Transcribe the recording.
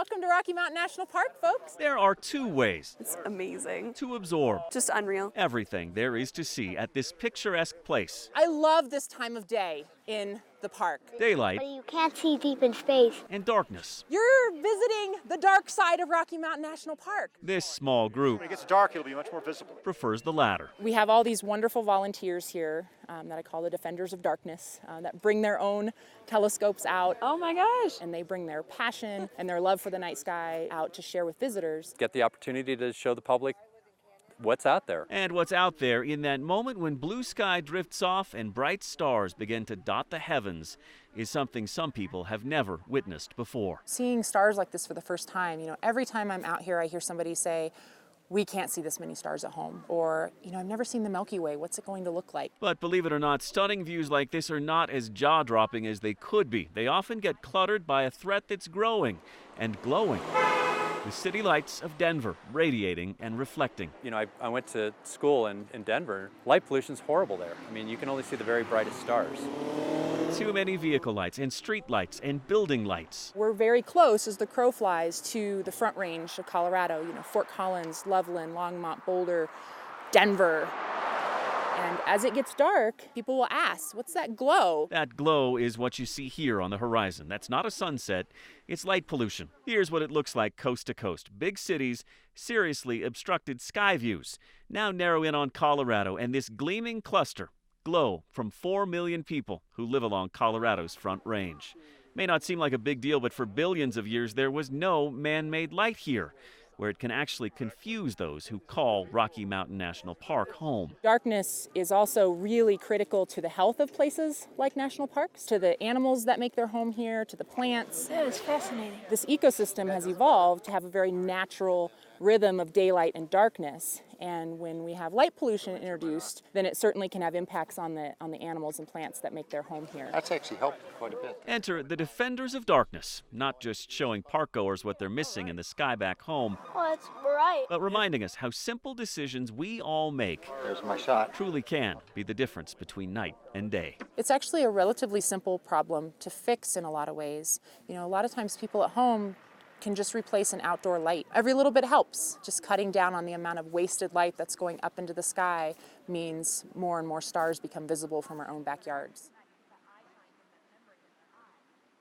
Welcome to Rocky Mountain National Park, folks. There are two ways It's amazing. to absorb Just unreal. everything there is to see at this picturesque place. I love this time of day in the park. Daylight But you can't see deep in space. and darkness. You're visiting the dark side of Rocky Mountain National Park. This small group When it gets dark, it'll be much more visible. prefers the latter. We have all these wonderful volunteers here that I call the Defenders of Darkness that bring their own telescopes out. Oh my gosh. And they bring their passion and their love for the night sky out to share with visitors. Get the opportunity to show the public what's out there. And what's out there in that moment when blue sky drifts off and bright stars begin to dot the heavens is something some people have never witnessed before. Seeing stars like this for the first time, every time I'm out here, I hear somebody say, we can't see this many stars at home. Or, I've never seen the Milky Way. What's it going to look like? But believe it or not, stunning views like this are not as jaw-dropping as they could be. They often get cluttered by a threat that's growing and glowing. The city lights of Denver radiating and reflecting. I went to school in Denver. Light pollution's horrible there. You can only see the very brightest stars. Too many vehicle lights and street lights and building lights. We're very close as the crow flies to the Front Range of Colorado, Fort Collins, Loveland, Longmont, Boulder, Denver. And as it gets dark, people will ask, what's that glow? That glow is what you see here on the horizon. That's not a sunset, it's light pollution. Here's what it looks like coast to coast. Big cities, seriously obstructed sky views. Now narrow in on Colorado and this gleaming cluster. Glow from 4 million people who live along Colorado's Front Range. May not seem like a big deal, but for billions of years there was no man-made light here, where it can actually confuse those who call Rocky Mountain National Park home. Darkness is also really critical to the health of places like national parks, to the animals that make their home here, to the plants. That is fascinating. This ecosystem has evolved to have a very natural rhythm of daylight and darkness. And when we have light pollution introduced, then it certainly can have impacts on the animals and plants that make their home here. That's actually helped quite a bit. Enter the Defenders of Darkness, not just showing parkgoers what they're missing in the sky back home, Oh, that's bright. but reminding us how simple decisions we all make There's my shot. truly can be the difference between night and day. It's actually a relatively simple problem to fix in a lot of ways. A lot of times people at home can just replace an outdoor light. Every little bit helps. Just cutting down on the amount of wasted light that's going up into the sky means more and more stars become visible from our own backyards.